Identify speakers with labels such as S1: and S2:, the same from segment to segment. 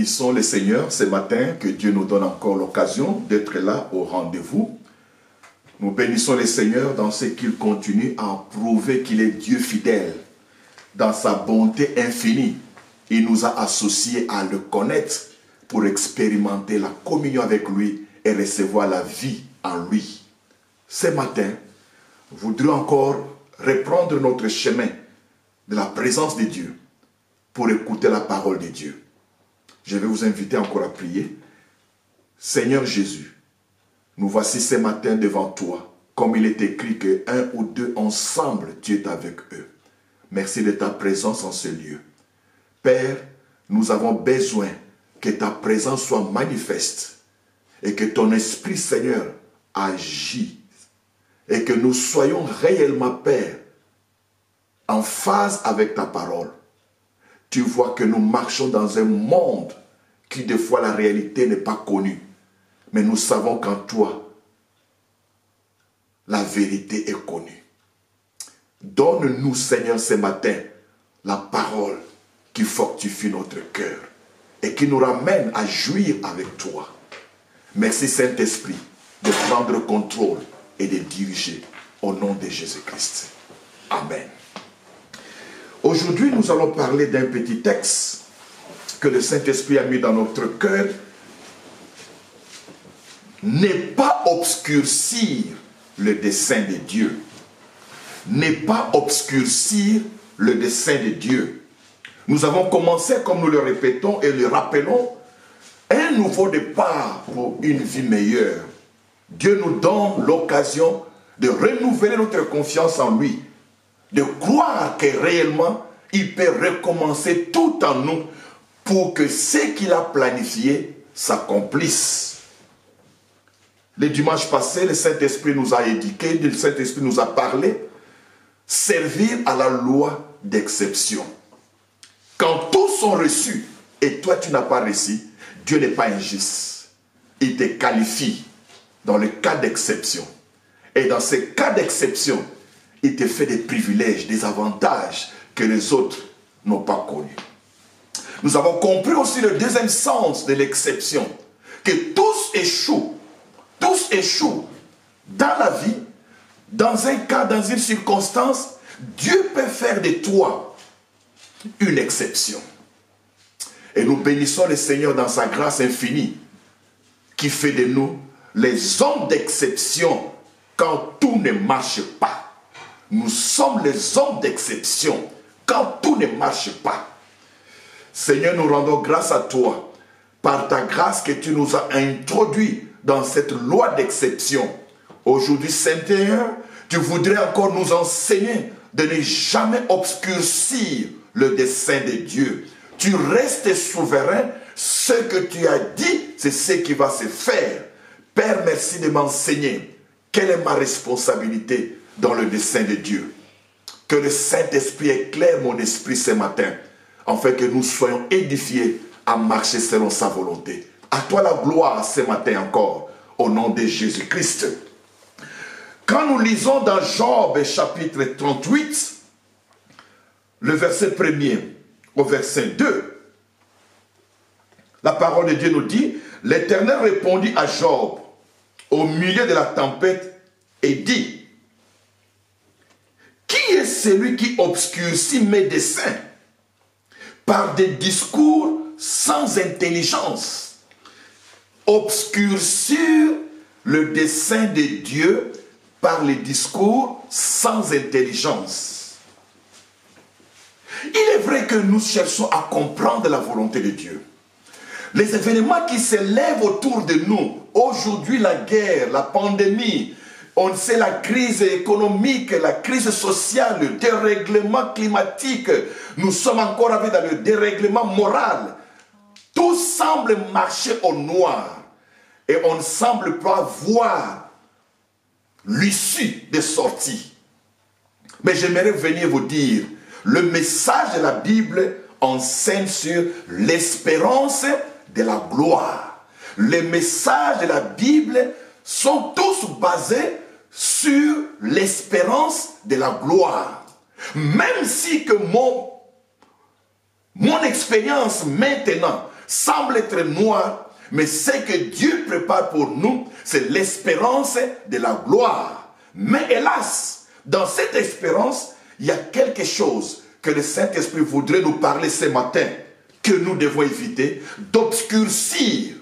S1: bénissons le Seigneur ce matin, que Dieu nous donne encore l'occasion d'être là au rendez-vous. Nous bénissons le Seigneur dans ce qu'il continue à prouver qu'il est Dieu fidèle. Dans sa bonté infinie, il nous a associés à le connaître pour expérimenter la communion avec lui et recevoir la vie en lui. Ce matin, nous voudrions encore reprendre notre chemin de la présence de Dieu pour écouter la parole de Dieu. Je vais vous inviter encore à prier. Seigneur Jésus, nous voici ce matin devant toi, comme il est écrit que 1 ou 2 ensemble, Dieu est avec eux. Merci de ta présence en ce lieu. Père, nous avons besoin que ta présence soit manifeste et que ton Esprit, Seigneur, agisse et que nous soyons réellement, Père, en phase avec ta parole. Tu vois que nous marchons dans un monde qui, des fois, la réalité n'est pas connue. Mais nous savons qu'en toi, la vérité est connue. Donne-nous, Seigneur, ce matin, la parole qui fortifie notre cœur et qui nous ramène à jouir avec toi. Merci, Saint-Esprit, de prendre contrôle et de diriger au nom de Jésus-Christ. Amen. Aujourd'hui, nous allons parler d'un petit texte que le Saint-Esprit a mis dans notre cœur. Ne pas obscurcir le dessein de Dieu. Ne pas obscurcir le dessein de Dieu. Nous avons commencé, comme nous le répétons et le rappelons, un nouveau départ pour une vie meilleure. Dieu nous donne l'occasion de renouveler notre confiance en lui, de croire que réellement, il peut recommencer tout en nous pour que ce qu'il a planifié s'accomplisse. Le dimanche passé, le Saint-Esprit nous a éduqués, le Saint-Esprit nous a parlé, servir à la loi d'exception. Quand tous sont reçus et toi tu n'as pas reçu, Dieu n'est pas injuste. Il te qualifie dans le cas d'exception. Et dans ces cas d'exception, il te fait des privilèges, des avantages que les autres n'ont pas connus. Nous avons compris aussi le deuxième sens de l'exception, que tous échouent dans la vie, dans un cas, dans une circonstance. Dieu peut faire de toi une exception. Et nous bénissons le Seigneur dans sa grâce infinie, qui fait de nous les hommes d'exception quand tout ne marche pas. Nous sommes les hommes d'exception quand tout ne marche pas. Seigneur, nous rendons grâce à toi par ta grâce que tu nous as introduits dans cette loi d'exception. Aujourd'hui, Seigneur, tu voudrais encore nous enseigner de ne jamais obscurcir le dessein de Dieu. Tu restes souverain. Ce que tu as dit, c'est ce qui va se faire. Père, merci de m'enseigner. Quelle est ma responsabilité dans le dessein de Dieu? Que le Saint-Esprit éclaire mon esprit ce matin, afin que nous soyons édifiés à marcher selon sa volonté. À toi la gloire ce matin encore, au nom de Jésus-Christ. Quand nous lisons dans Job chapitre 38, le verset 1er au verset 2, la parole de Dieu nous dit, l'Éternel répondit à Job au milieu de la tempête et dit, qui est celui qui obscurcit mes desseins par des discours sans intelligence? Obscurcir le dessein de Dieu par les discours sans intelligence. Il est vrai que nous cherchons à comprendre la volonté de Dieu. Les événements qui s'élèvent autour de nous, aujourd'hui la guerre, la pandémie, on sait la crise économique, la crise sociale, le dérèglement climatique, nous sommes encore avec dans le dérèglement moral. Tout semble marcher au noir et on ne semble pas voir l'issue des sorties. Mais j'aimerais venir vous dire, le message de la Bible enseigne sur l'espérance de la gloire. Les messages de la Bible sont tous basés sur l'espérance de la gloire. Même si que mon expérience maintenant semble être noir, mais ce que Dieu prépare pour nous, c'est l'espérance de la gloire. Mais hélas, dans cette espérance, il y a quelque chose que le Saint-Esprit voudrait nous parler ce matin, que nous devons éviter, d'obscurcir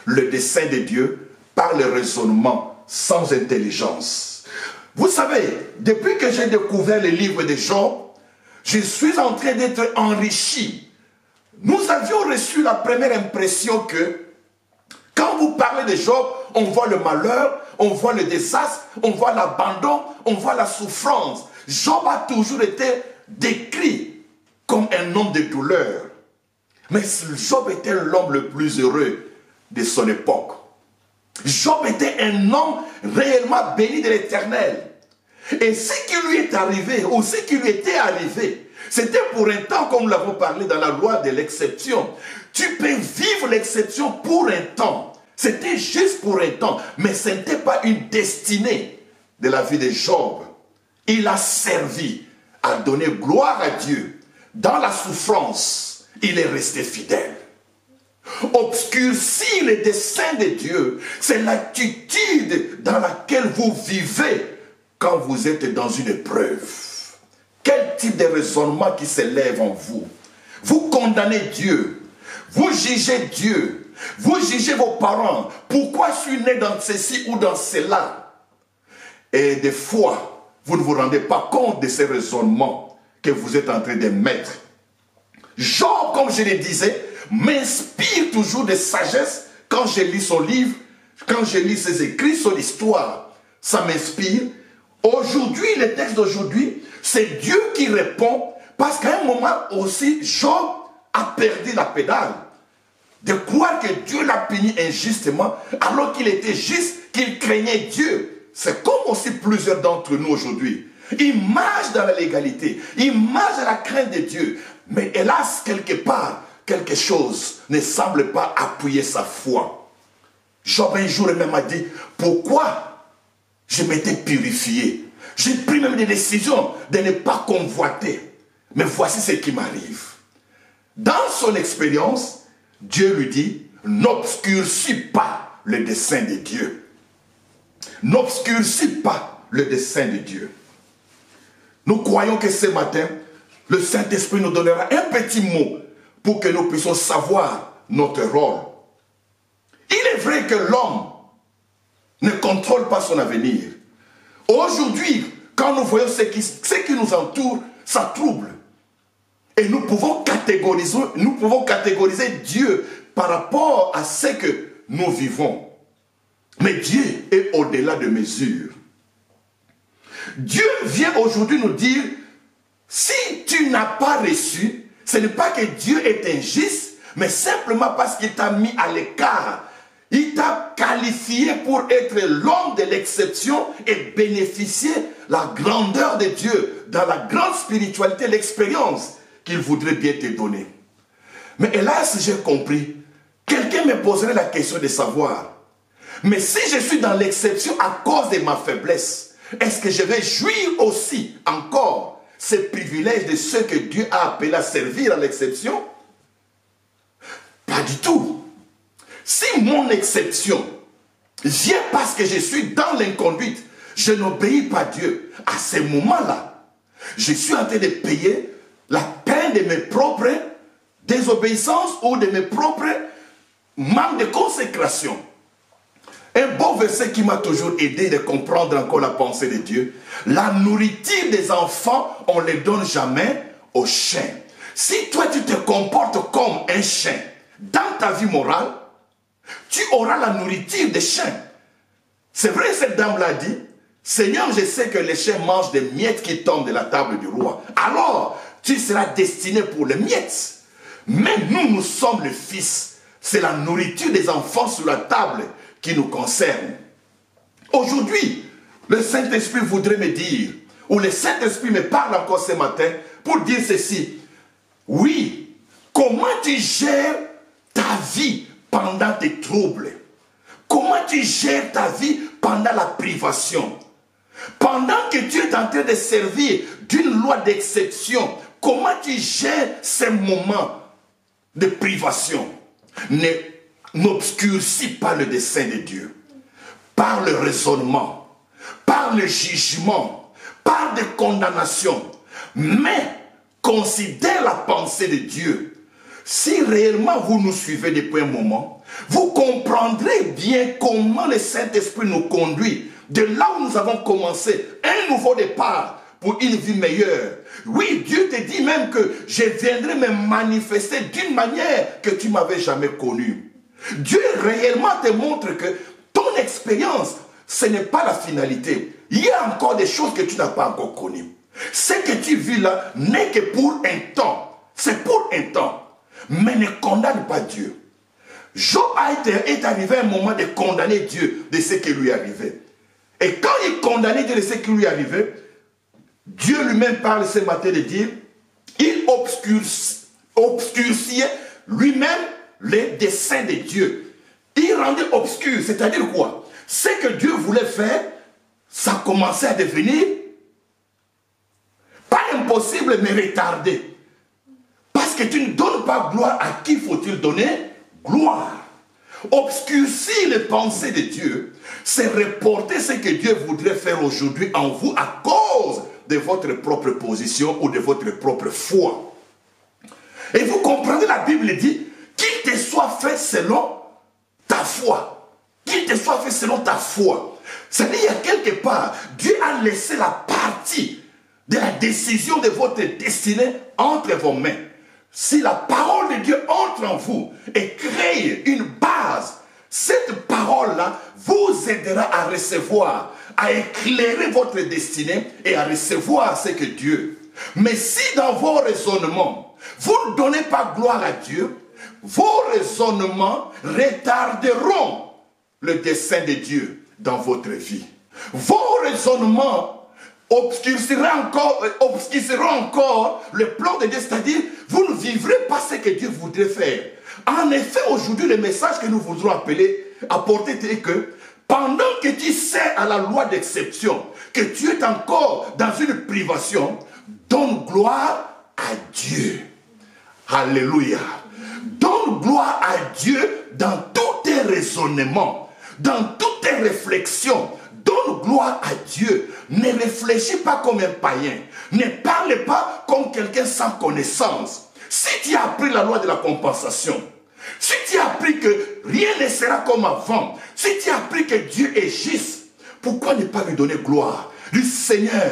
S1: le dessein de Dieu par le raisonnement sans intelligence. Vous savez, depuis que j'ai découvert le livre de Job, je suis en train d'être enrichi. Nous avions reçu la première impression que quand vous parlez de Job, on voit le malheur, on voit le désastre, on voit l'abandon, on voit la souffrance. Job a toujours été décrit comme un homme de douleur. Mais Job était l'homme le plus heureux de son époque. Job était un homme réellement béni de l'Éternel. Et ce qui lui est arrivé, ou ce qui lui était arrivé, c'était pour un temps, comme nous l'avons parlé dans la loi de l'exception. Tu peux vivre l'exception pour un temps. C'était juste pour un temps, mais ce n'était pas une destinée de la vie de Job. Il a servi à donner gloire à Dieu. Dans la souffrance, il est resté fidèle. Obscurcir les desseins de Dieu, c'est l'attitude dans laquelle vous vivez quand vous êtes dans une épreuve. Quel type de raisonnement qui s'élève en vous? Vous condamnez Dieu, vous jugez Dieu, vous jugez vos parents. Pourquoi je suis né dans ceci ou dans cela? Et des fois, vous ne vous rendez pas compte de ces raisonnements que vous êtes en train de mettre. Job, comme je le disais, m'inspire toujours de sagesse quand je lis son livre, quand je lis ses écrits, son histoire. Ça m'inspire. Aujourd'hui, le texte d'aujourd'hui, c'est Dieu qui répond, parce qu'à un moment aussi, Job a perdu la pédale. De croire que Dieu l'a puni injustement, alors qu'il était juste, qu'il craignait Dieu. C'est comme aussi plusieurs d'entre nous aujourd'hui. Ils marchent dans la légalité, ils marchent dans la crainte de Dieu. Mais hélas, quelque part, quelque chose ne semble pas appuyer sa foi. Job un jour même a dit, pourquoi je m'étais purifié? J'ai pris même des décisions de ne pas convoiter. Mais voici ce qui m'arrive. Dans son expérience, Dieu lui dit, n'obscurcis pas le dessein de Dieu. N'obscurcis pas le dessein de Dieu. Nous croyons que ce matin, le Saint-Esprit nous donnera un petit mot pour que nous puissions savoir notre rôle. Il est vrai que l'homme ne contrôle pas son avenir. Aujourd'hui, quand nous voyons ce qui nous entoure, ça trouble. Et nous pouvons catégoriser Dieu par rapport à ce que nous vivons. Mais Dieu est au-delà de mesure. Dieu vient aujourd'hui nous dire, si tu n'as pas reçu, ce n'est pas que Dieu est injuste, mais simplement parce qu'il t'a mis à l'écart. Il t'a qualifié pour être l'homme de l'exception et bénéficier la grandeur de Dieu dans la grande spiritualité, l'expérience qu'il voudrait bien te donner. Mais hélas, j'ai compris. Quelqu'un me poserait la question de savoir, mais si je suis dans l'exception à cause de ma faiblesse, est-ce que je vais jouir aussi encore ces privilèges de ceux que Dieu a appelés à servir à l'exception? Pas du tout. Si mon exception vient parce que je suis dans l'inconduite, je n'obéis pas Dieu, à ce moment-là, je suis en train de payer la peine de mes propres désobéissances ou de mes propres manques de consécration. Un beau verset qui m'a toujours aidé de comprendre encore la pensée de Dieu. La nourriture des enfants, on ne les donne jamais aux chiens. Si toi tu te comportes comme un chien dans ta vie morale, tu auras la nourriture des chiens. C'est vrai, cette dame l'a dit. Seigneur, je sais que les chiens mangent des miettes qui tombent de la table du roi. Alors, tu seras destiné pour les miettes. Mais nous sommes le Fils. C'est la nourriture des enfants sur la table qui nous concerne. Aujourd'hui, le Saint-Esprit voudrait me dire, ou le Saint-Esprit me parle encore ce matin, pour dire ceci. Oui, comment tu gères ta vie pendant tes troubles? Comment tu gères ta vie pendant la privation? Pendant que tu es en train de servir d'une loi d'exception, comment tu gères ces moments de privation? n'obscurcit pas le dessein de Dieu. Par le raisonnement, par le jugement, par des condamnations. Mais considère la pensée de Dieu. Si réellement vous nous suivez depuis un moment, vous comprendrez bien comment le Saint-Esprit nous conduit. De là où nous avons commencé, un nouveau départ pour une vie meilleure. Oui, Dieu te dit même que je viendrai me manifester d'une manière que tu ne m'avais jamais connue. Dieu réellement te montre que ton expérience, ce n'est pas la finalité. Il y a encore des choses que tu n'as pas encore connues. Ce que tu vis là n'est que pour un temps. C'est pour un temps. Mais ne condamne pas Dieu. Job est arrivé à un moment de condamner Dieu de ce qui lui arrivait. Et quand il condamnait Dieu de ce qui lui arrivait, Dieu lui-même parle ce matin de dire, il obscurciait lui-même les desseins de Dieu. Il rendait obscur, c'est-à-dire quoi? Ce que Dieu voulait faire, ça commençait à devenir pas impossible, mais retardé. Parce que tu ne donnes pas gloire à qui faut-il donner gloire. Obscurcir les pensées de Dieu, c'est reporter ce que Dieu voudrait faire aujourd'hui en vous à cause de votre propre position ou de votre propre foi. Et vous comprenez, la Bible dit, qu'il te soit fait selon ta foi. Qu'il te soit fait selon ta foi. C'est-à-dire, il y a quelque part, Dieu a laissé la partie de la décision de votre destinée entre vos mains. Si la parole de Dieu entre en vous et crée une base, cette parole-là vous aidera à recevoir, à éclairer votre destinée et à recevoir ce que Dieu. Mais si dans vos raisonnements, vous ne donnez pas gloire à Dieu, vos raisonnements retarderont le dessein de Dieu dans votre vie. Vos raisonnements obscurciront encore le plan de Dieu, c'est-à-dire vous ne vivrez pas ce que Dieu voudrait faire. En effet, aujourd'hui, le message que nous voudrons apporter est que pendant que tu sais à la loi d'exception que tu es encore dans une privation, donne gloire à Dieu. Alléluia. Donne gloire à Dieu dans tous tes raisonnements, dans toutes tes réflexions. Donne gloire à Dieu. Ne réfléchis pas comme un païen. Ne parle pas comme quelqu'un sans connaissance. Si tu as appris la loi de la compensation, si tu as appris que rien ne sera comme avant, si tu as appris que Dieu est juste, pourquoi ne pas lui donner gloire? Dis, Seigneur,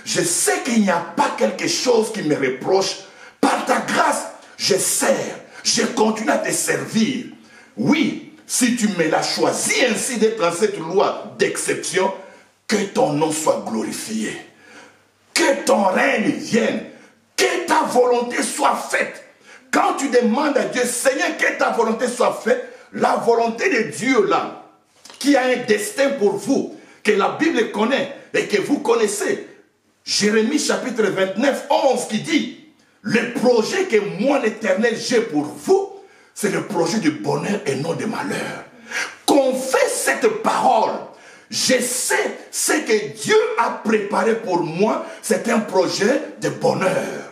S1: je sais qu'il n'y a pas quelque chose qui me reproche. Par ta grâce, je sers, je continue à te servir. Oui, si tu me l'as choisi ainsi d'être dans cette loi d'exception, que ton nom soit glorifié, que ton règne vienne, que ta volonté soit faite. Quand tu demandes à Dieu, Seigneur, que ta volonté soit faite, la volonté de Dieu là, qui a un destin pour vous, que la Bible connaît et que vous connaissez. Jérémie chapitre 29, 11 qui dit, le projet que moi l'Éternel j'ai pour vous, c'est le projet du bonheur et non de malheur. Confesse cette parole. Je sais ce que Dieu a préparé pour moi, c'est un projet de bonheur.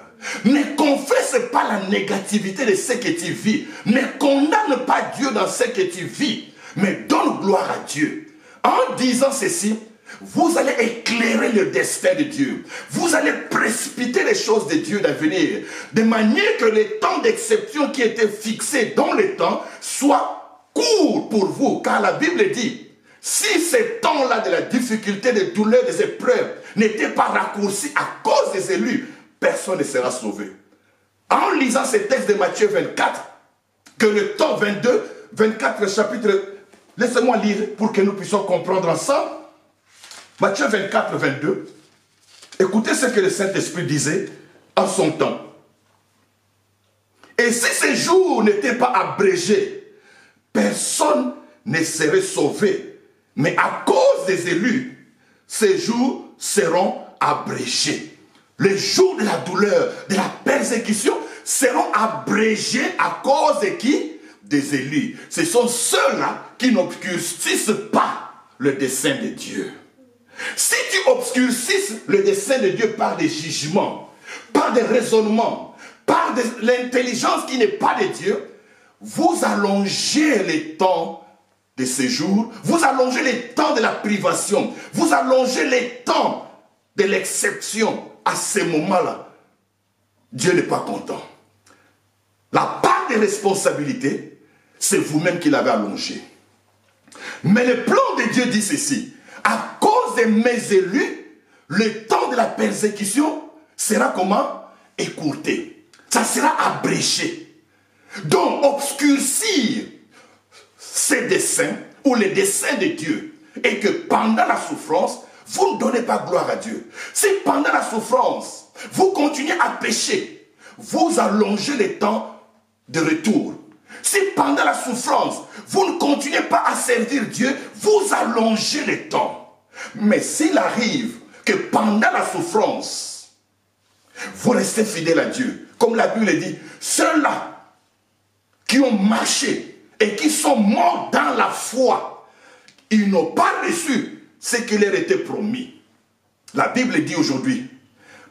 S1: Ne confesse pas la négativité de ce que tu vis. Ne condamne pas Dieu dans ce que tu vis, mais donne gloire à Dieu. En disant ceci, vous allez éclairer le destin de Dieu. Vous allez précipiter les choses de Dieu d'avenir, de manière que le temps d'exception qui était fixé dans le temps soit court pour vous. Car la Bible dit, si ce temps-là de la difficulté, des douleurs, des épreuves n'était pas raccourci à cause des élus, personne ne sera sauvé. En lisant ce texte de Matthieu 24, que le temps 22, 24 chapitre, laissez-moi lire pour que nous puissions comprendre ensemble. Matthieu 24, 22. Écoutez ce que le Saint-Esprit disait en son temps. Et si ces jours n'étaient pas abrégés, personne ne serait sauvé. Mais à cause des élus, ces jours seront abrégés. Les jours de la douleur, de la persécution seront abrégés à cause de qui? Des élus. Ce sont ceux-là qui n'obscurcissent pas le dessein de Dieu. Si tu obscurcisses le dessein de Dieu par des jugements, par des raisonnements, par de l'intelligence qui n'est pas de Dieu, vous allongez les temps de séjour, vous allongez les temps de la privation, vous allongez les temps de l'exception. À ce moment-là, Dieu n'est pas content. La part des responsabilités, c'est vous-même qui l'avez allongé. Mais le plan de Dieu dit ceci: à cause de mes élus, le temps de la persécution sera comment? Écourté. Ça sera abrégé. Donc, obscurcir ces desseins ou les desseins de Dieu, et que pendant la souffrance, vous ne donnez pas gloire à Dieu. Si pendant la souffrance, vous continuez à pécher, vous allongez les temps de retour. Si pendant la souffrance, vous ne continuez pas à servir Dieu, vous allongez les temps. Mais s'il arrive que pendant la souffrance, vous restez fidèle à Dieu, comme la Bible dit, ceux-là qui ont marché et qui sont morts dans la foi, ils n'ont pas reçu ce qui leur était promis. La Bible dit aujourd'hui,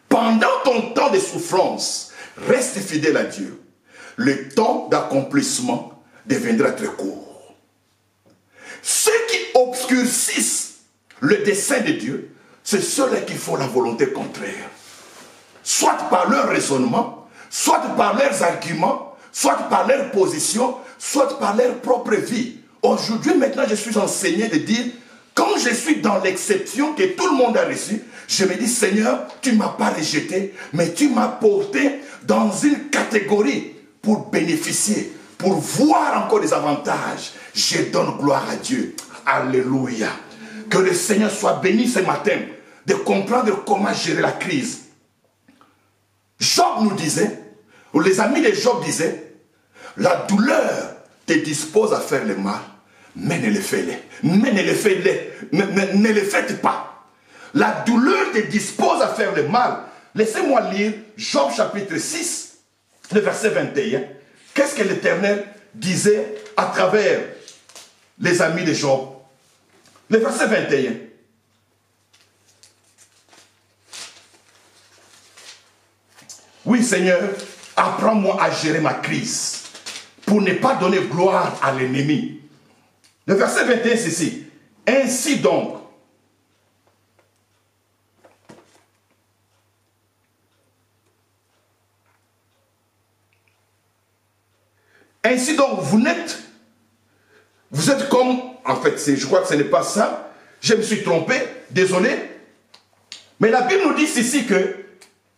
S1: pendant ton temps de souffrance, reste fidèle à Dieu. Le temps d'accomplissement deviendra très court. Ceux qui obscurcissent le dessein de Dieu, c'est ceux-là qui font la volonté contraire. Soit par leur raisonnement, soit par leurs arguments, soit par leur position, soit par leur propre vie. Aujourd'hui, maintenant, je suis enseigné de dire, quand je suis dans l'exception que tout le monde a reçue, je me dis, Seigneur, tu ne m'as pas rejeté, mais tu m'as porté dans une catégorie pour bénéficier, pour voir encore des avantages. Je donne gloire à Dieu. Alléluia. Que le Seigneur soit béni ce matin de comprendre comment gérer la crise. Job nous disait, ou les amis de Job disaient, la douleur te dispose à faire le mal, mais ne le faites pas. La douleur te dispose à faire le mal. Laissez-moi lire Job chapitre 6, le verset 21. Qu'est-ce que l'Éternel disait à travers les amis de Job? Le verset 21. Oui, Seigneur, apprends-moi à gérer ma crise pour ne pas donner gloire à l'ennemi. Le verset 21, c'est ici. Ainsi donc, vous êtes comme, en fait, je crois que ce n'est pas ça, je me suis trompé, désolé, mais la Bible nous dit ici que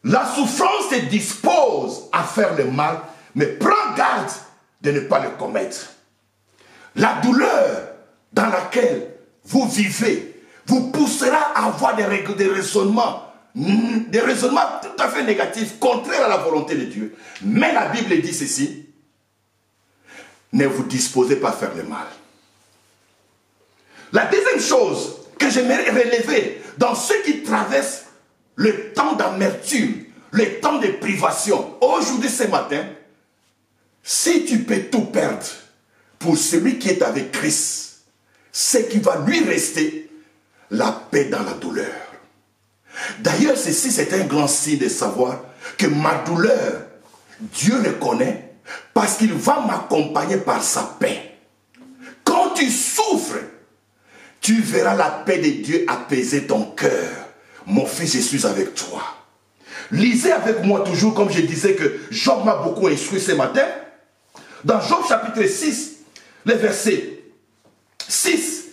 S1: la souffrance te dispose à faire le mal, mais prends garde de ne pas le commettre. La douleur dans laquelle vous vivez vous poussera à avoir des raisonnements tout à fait négatifs, contraires à la volonté de Dieu. Mais la Bible dit ceci: ne vous disposez pas à faire le mal. La deuxième chose que j'aimerais relever dans ceux qui traversent le temps d'amertume, le temps de privation, aujourd'hui, ce matin, si tu peux tout perdre pour celui qui est avec Christ, c'est qu'il va lui rester la paix dans la douleur. D'ailleurs, ceci, c'est un grand signe de savoir que ma douleur, Dieu le connaît, parce qu'il va m'accompagner par sa paix. Quand tu souffres, tu verras la paix de Dieu apaiser ton cœur. Mon fils, je suis avec toi. Lisez avec moi toujours, comme je disais que Job m'a beaucoup instruit ce matin. Dans Job chapitre 6, le verset 6,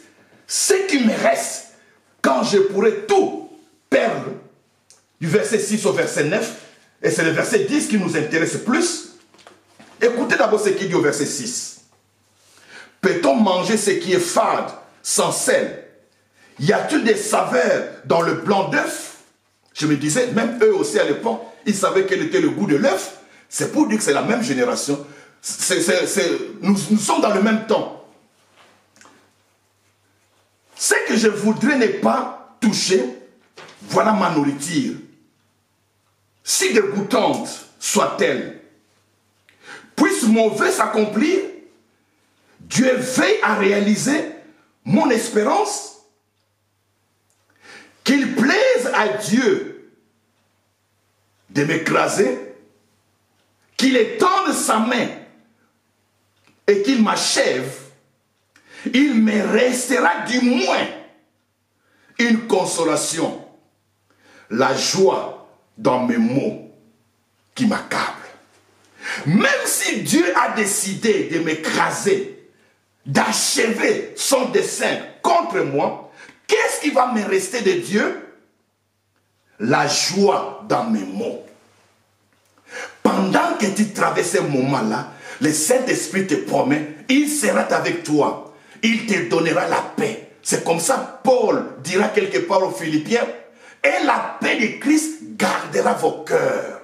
S1: ce qui me reste quand je pourrai tout perdre, du verset 6 au verset 9, et c'est le verset 10 qui nous intéresse plus. Écoutez d'abord ce qu'il dit au verset 6. Peut-on manger ce qui est fade sans sel? Y a-t-il des saveurs dans le blanc d'œuf? Je me disais, même eux aussi à l'époque, ils savaient quel était le goût de l'œuf. C'est pour dire que c'est la même génération. Nous sommes dans le même temps. Ce que je voudrais ne pas toucher, voilà ma nourriture. Si dégoûtante soit-elle, puisse mon vœu s'accomplir, Dieu veille à réaliser mon espérance, qu'il plaise à Dieu de m'écraser, qu'il étende sa main et qu'il m'achève, il me restera du moins une consolation, la joie dans mes maux qui m'accablent. Même si Dieu a décidé de m'écraser, d'achever son dessein contre moi, qu'est-ce qui va me rester de Dieu? La joie dans mes maux. Pendant que tu traverses ce moment-là, le Saint-Esprit te promet, il sera avec toi. Il te donnera la paix. C'est comme ça, Paul dira quelque part aux Philippiens, et la paix de Christ gardera vos cœurs.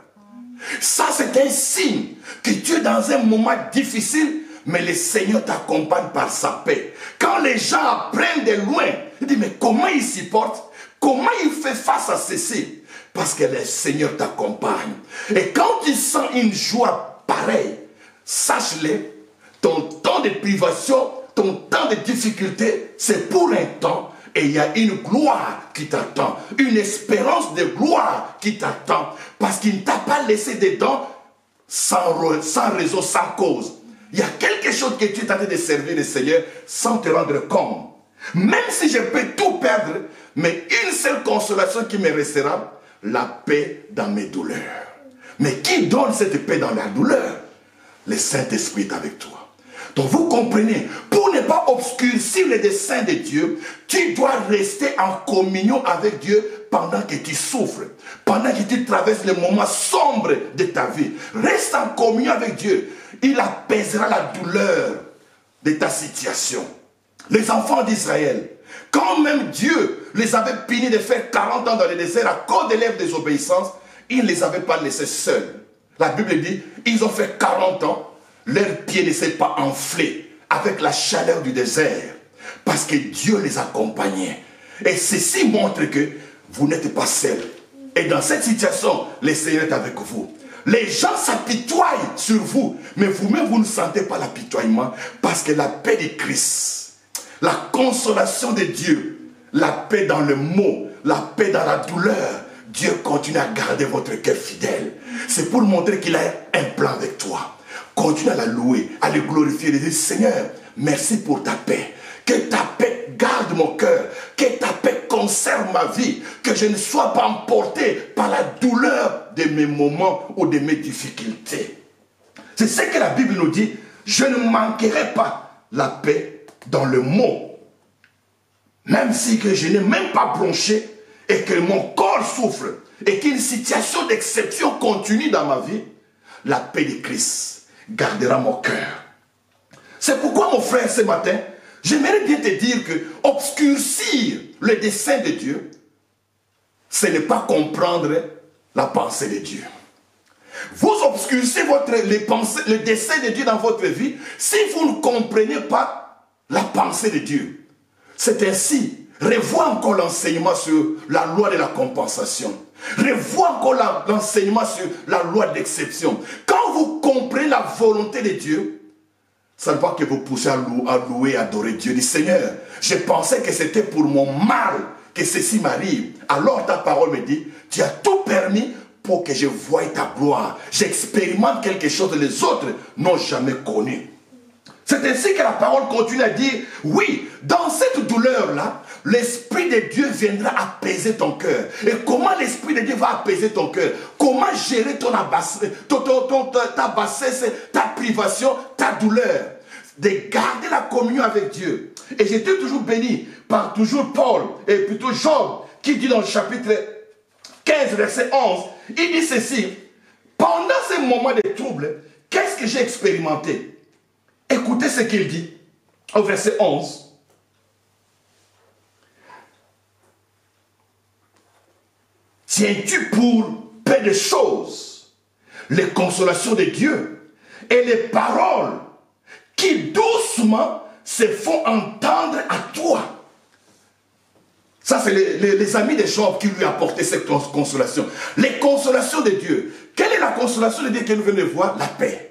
S1: Ça, c'est un signe que tu es dans un moment difficile, mais le Seigneur t'accompagne par sa paix. Quand les gens apprennent de loin, ils disent, mais comment il s'y porte? Comment il fait face à ceci? Parce que le Seigneur t'accompagne. Et quand tu sens une joie pareille, sache-le, ton temps de privation, ton temps de difficulté, c'est pour un temps. Et il y a une gloire qui t'attend, une espérance de gloire qui t'attend, parce qu'il ne t'a pas laissé dedans sans raison, sans cause. Il y a quelque chose que tu es en train de servir le Seigneur sans te rendre compte. Même si je peux tout perdre, mais une seule consolation qui me restera, la paix dans mes douleurs. Mais qui donne cette paix dans la douleur? Le Saint-Esprit est avec toi. Donc vous comprenez, pour ne pas obscurcir les desseins de Dieu, tu dois rester en communion avec Dieu pendant que tu souffres, pendant que tu traverses les moments sombres de ta vie. Reste en communion avec Dieu. Il apaisera la douleur de ta situation. Les enfants d'Israël, quand même Dieu les avait punis de faire 40 ans dans le désert à cause de leur désobéissance, il ne les avait pas laissés seuls. La Bible dit, ils ont fait 40 ans, leurs pieds ne s'est pas enflés avec la chaleur du désert, parce que Dieu les accompagnait. Et ceci montre que vous n'êtes pas seuls. Et dans cette situation, le Seigneur est avec vous. Les gens s'apitoient sur vous, mais vous-même, vous ne sentez pas l'apitoiement, parce que la paix de Christ, la consolation de Dieu, la paix dans le mot, la paix dans la douleur, Dieu continue à garder votre cœur fidèle. C'est pour montrer qu'il a un plan avec toi. Continue à la louer, à le glorifier, et dire, Seigneur, merci pour ta paix. Que ta paix garde mon cœur, que ta paix conserve ma vie, que je ne sois pas emporté par la douleur de mes moments ou de mes difficultés. C'est ce que la Bible nous dit, je ne manquerai pas la paix dans le mot. Même si que je n'ai même pas bronché et que mon corps souffre et qu'une situation d'exception continue dans ma vie, la paix de Christ gardera mon cœur. C'est pourquoi, mon frère, ce matin, j'aimerais bien te dire que obscurcir le dessein de Dieu, ce n'est pas comprendre la pensée de Dieu. Vous obscurcissez le dessein de Dieu dans votre vie si vous ne comprenez pas la pensée de Dieu. C'est ainsi. Revois encore l'enseignement sur la loi de la compensation. Revois encore l'enseignement sur la loi d'exception. Quand vous comprenez la volonté de Dieu, ça ne va que vous pousser à louer, à adorer Dieu. Dis, Seigneur, je pensais que c'était pour mon mal que ceci m'arrive. Alors ta parole me dit, tu as tout permis pour que je voie ta gloire. J'expérimente quelque chose que les autres n'ont jamais connu. C'est ainsi que la parole continue à dire, oui, dans cette douleur-là, l'Esprit de Dieu viendra apaiser ton cœur. Et comment l'Esprit de Dieu va apaiser ton cœur? Comment gérer ta bassesse, ta privation, ta douleur? De garder la communion avec Dieu. Et j'étais toujours béni par toujours Paul, et plutôt Job, qui dit dans le chapitre 15, verset 11, il dit ceci, pendant ces moments de trouble, qu'est-ce que j'ai expérimenté? Écoutez ce qu'il dit au verset 11. Tiens-tu pour peu de choses les consolations de Dieu et les paroles qui doucement se font entendre à toi? Ça, c'est les amis de Job qui lui apportaient cette consolation. Les consolations de Dieu. Quelle est la consolation de Dieu que nous venons de voir? La paix.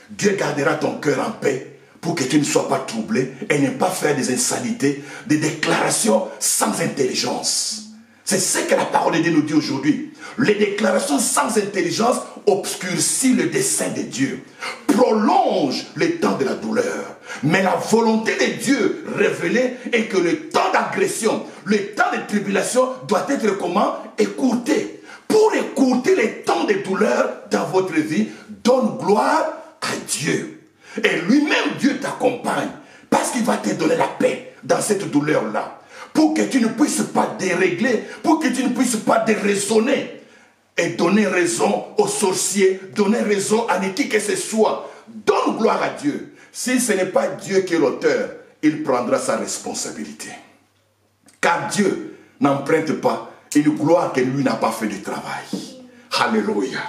S1: Dieu gardera ton cœur en paix pour que tu ne sois pas troublé et ne pas faire des insanités, des déclarations sans intelligence. C'est ce que la parole de Dieu nous dit aujourd'hui. Les déclarations sans intelligence obscurcissent le dessein de Dieu. prolonge le temps de la douleur. Mais la volonté de Dieu révélée est que le temps d'agression, le temps de tribulation doit être comment? Écourté. Pour écourter les temps de douleur dans votre vie, donne gloire à Dieu. Et lui-même, Dieu t'accompagne parce qu'il va te donner la paix dans cette douleur-là. Pour que tu ne puisses pas dérégler, pour que tu ne puisses pas déraisonner et donner raison aux sorciers, donner raison à qui que ce soit. Donne gloire à Dieu. Si ce n'est pas Dieu qui est l'auteur, il prendra sa responsabilité. Car Dieu n'emprunte pas une gloire que lui n'a pas fait du travail. Alléluia.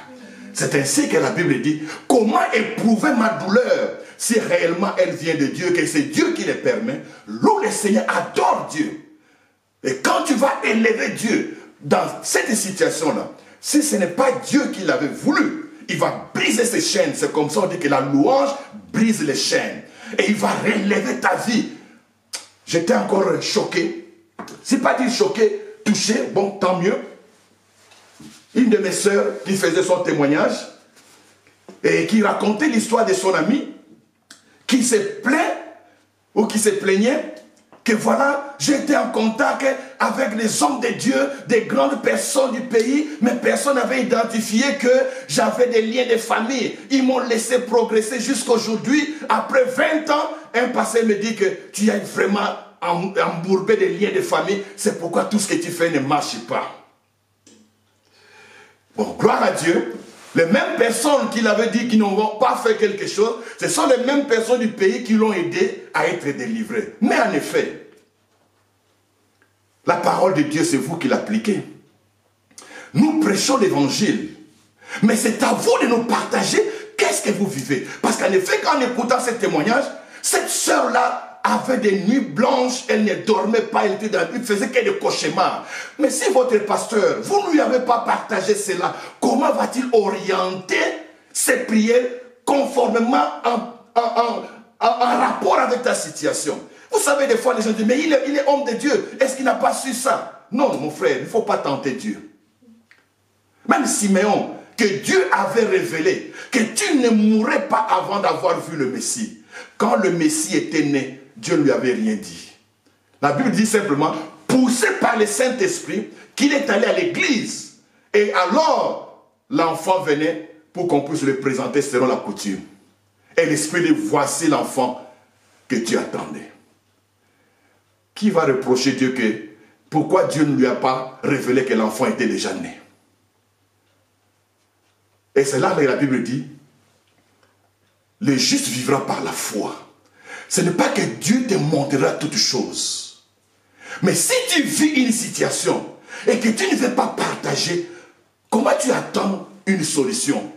S1: C'est ainsi que la Bible dit, comment éprouver ma douleur si réellement elle vient de Dieu, que c'est Dieu qui le permet. Loue le Seigneur, adore Dieu. Et quand tu vas élever Dieu dans cette situation-là, si ce n'est pas Dieu qui l'avait voulu, il va briser ses chaînes. C'est comme ça on dit que la louange brise les chaînes. Et il va relever ta vie. J'étais encore choqué. Si pas dire choqué, touché, bon, tant mieux. Une de mes sœurs qui faisait son témoignage et qui racontait l'histoire de son ami qui se plaint ou qui se plaignait que voilà, j'étais en contact avec les hommes de Dieu, des grandes personnes du pays, mais personne n'avait identifié que j'avais des liens de famille. Ils m'ont laissé progresser jusqu'à aujourd'hui. Après 20 ans, un pasteur me dit que tu as vraiment embourbé des liens de famille. C'est pourquoi tout ce que tu fais ne marche pas. Bon, gloire à Dieu. Les mêmes personnes qui l'avaient dit qu'ils n'ont pas fait quelque chose, ce sont les mêmes personnes du pays qui l'ont aidé à être délivré. Mais en effet, la parole de Dieu, c'est vous qui l'appliquez. Nous prêchons l'évangile. Mais c'est à vous de nous partager qu'est-ce que vous vivez. Parce qu'en effet, en écoutant ce témoignage, cette sœur-là avait des nuits blanches, elle ne dormait pas, elle ne faisait que des cauchemars. Mais si votre pasteur, vous ne lui avez pas partagé cela, comment va-t-il orienter ses prières conformément en rapport avec ta situation? Vous savez, des fois, les gens disent, mais il est homme de Dieu, est-ce qu'il n'a pas su ça? Non, mon frère, il ne faut pas tenter Dieu. Même Siméon, que Dieu avait révélé que tu ne mourrais pas avant d'avoir vu le Messie. Quand le Messie était né, Dieu ne lui avait rien dit. La Bible dit simplement, poussé par le Saint-Esprit, qu'il est allé à l'église. Et alors, l'enfant venait pour qu'on puisse le présenter selon la coutume. Et l'Esprit dit, voici l'enfant que tu attendais. Qui va reprocher Dieu que, pourquoi Dieu ne lui a pas révélé que l'enfant était déjà né? Et c'est là que la Bible dit, le juste vivra par la foi. Ce n'est pas que Dieu te montrera toutes choses. Mais si tu vis une situation et que tu ne veux pas partager, comment tu attends une solution?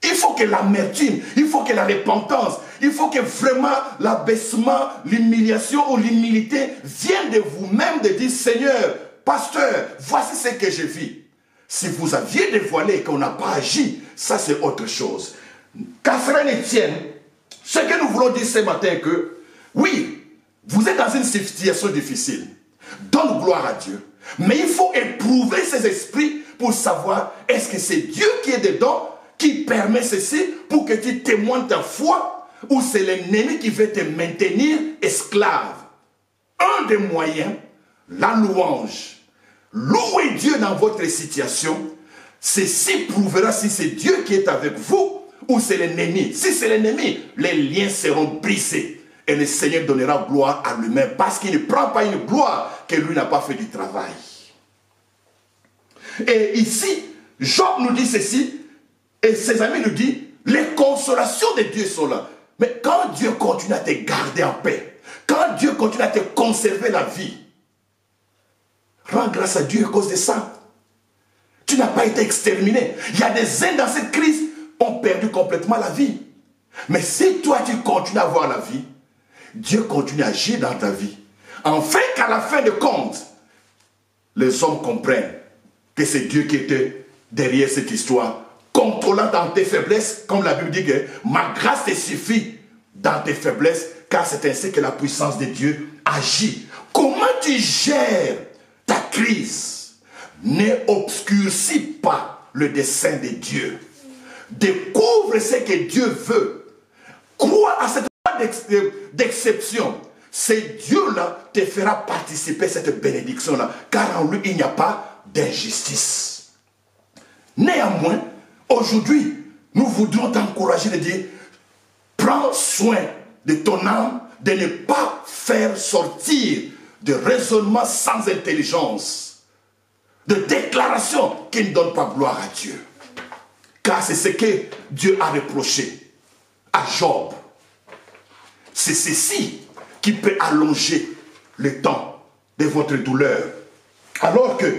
S1: Il faut que l'amertume, il faut que la repentance, il faut que vraiment l'abaissement, l'humiliation ou l'humilité viennent de vous-même de dire, Seigneur, pasteur, voici ce que je vis. Si vous aviez dévoilé et qu'on n'a pas agi, ça c'est autre chose. Qu'à cela ne tienne, ce que nous voulons dire ce matin que, oui, vous êtes dans une situation difficile. Donne gloire à Dieu. Mais il faut éprouver ses esprits pour savoir est-ce que c'est Dieu qui est dedans, qui permet ceci pour que tu témoignes ta foi, ou c'est l'ennemi qui veut te maintenir esclave. Un des moyens, la louange. Louez Dieu dans votre situation. Ceci prouvera si c'est Dieu qui est avec vous ou c'est l'ennemi. Si c'est l'ennemi, les liens seront brisés. Et le Seigneur donnera gloire à lui-même parce qu'il ne prend pas une gloire que lui n'a pas fait du travail. Et ici, Job nous dit ceci, et ses amis nous disent, les consolations de Dieu sont là. Mais quand Dieu continue à te garder en paix, quand Dieu continue à te conserver la vie, rends grâce à Dieu à cause de ça. Tu n'as pas été exterminé. Il y a des uns dans cette crise qui ont perdu complètement la vie. Mais si toi tu continues à avoir la vie, Dieu continue à agir dans ta vie. Enfin qu'à la fin de compte, les hommes comprennent que c'est Dieu qui était derrière cette histoire, contrôlant dans tes faiblesses, comme la Bible dit que ma grâce te suffit dans tes faiblesses, car c'est ainsi que la puissance de Dieu agit. Comment tu gères ta crise? Ne obscurcis pas le dessein de Dieu. découvre ce que Dieu veut, crois à cette loi d'exception, c'est Dieu-là te fera participer à cette bénédiction-là, car en lui, il n'y a pas d'injustice. Néanmoins, aujourd'hui, nous voudrions t'encourager de dire, prends soin de ton âme, de ne pas faire sortir de raisonnements sans intelligence, de déclarations qui ne donnent pas gloire à Dieu. Car c'est ce que Dieu a reproché à Job. C'est ceci qui peut allonger le temps de votre douleur. Alors que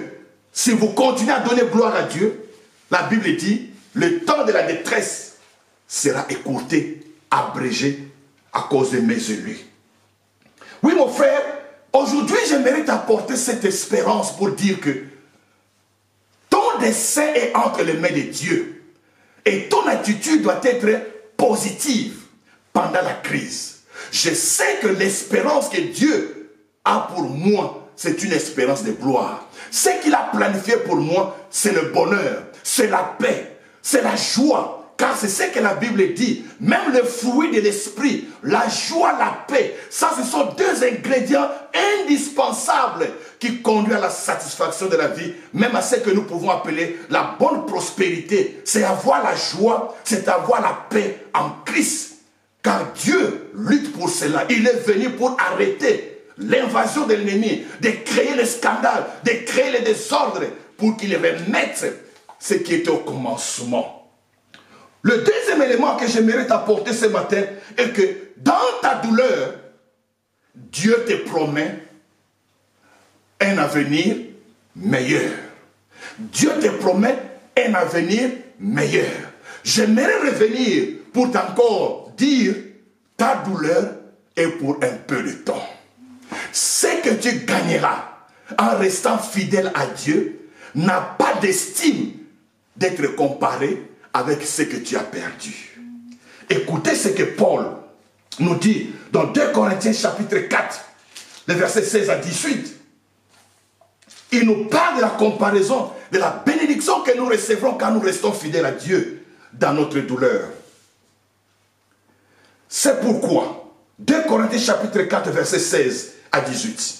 S1: si vous continuez à donner gloire à Dieu, la Bible dit, le temps de la détresse sera écourté, abrégé à cause de mes élus. Oui, mon frère, aujourd'hui, j'aimerais t'apporter cette espérance pour dire que ton dessein est entre les mains de Dieu et ton attitude doit être positive pendant la crise. Je sais que l'espérance que Dieu a pour moi, c'est une espérance de gloire. Ce qu'il a planifié pour moi, c'est le bonheur, c'est la paix, c'est la joie. Car c'est ce que la Bible dit. Même le fruit de l'esprit, la joie, la paix, ça ce sont deux ingrédients indispensables qui conduisent à la satisfaction de la vie, même à ce que nous pouvons appeler la bonne prospérité. C'est avoir la joie, c'est avoir la paix en Christ. Car Dieu lutte pour cela. Il est venu pour arrêter l'invasion de l'ennemi, de créer le scandale, de créer le désordre, pour qu'il remette ce qui était au commencement. Le deuxième élément que j'aimerais t'apporter ce matin est que dans ta douleur, Dieu te promet un avenir meilleur. Dieu te promet un avenir meilleur. J'aimerais revenir pour t'encore dire ta douleur est pour un peu de temps. Ce que tu gagneras en restant fidèle à Dieu n'a pas d'estime d'être comparé avec ce que tu as perdu. Écoutez ce que Paul nous dit dans 2 Corinthiens chapitre 4, les versets 16 à 18. Il nous parle de la comparaison, de la bénédiction que nous recevrons quand nous restons fidèles à Dieu dans notre douleur. C'est pourquoi, 2 Corinthiens chapitre 4, versets 16 à 18.